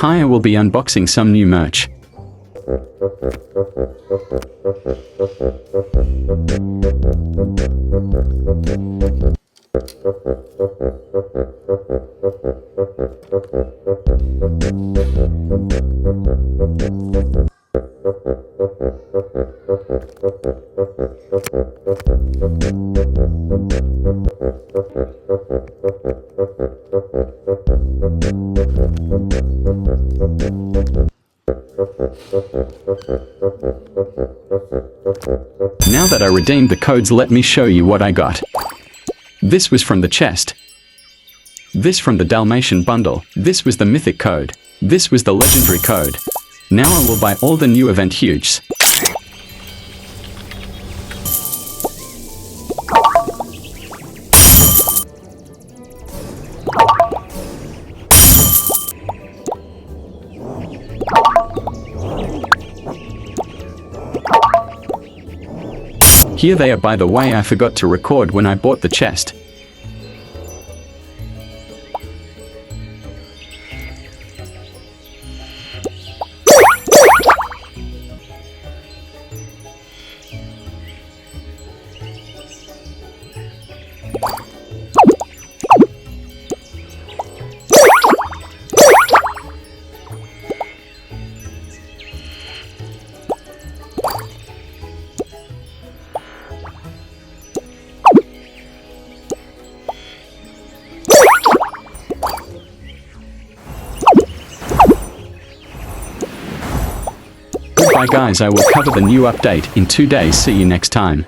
Hi, I will be unboxing some new merch. Now that I redeemed the codes, let me show you what I got. This was from the chest. This from the Dalmatian bundle. This was the mythic code. This was the legendary code. Now I will buy all the new event huges. Here they are. By the way, I forgot to record when I bought the chest. Goodbye guys, I will cover the new update in 2 days. See you next time.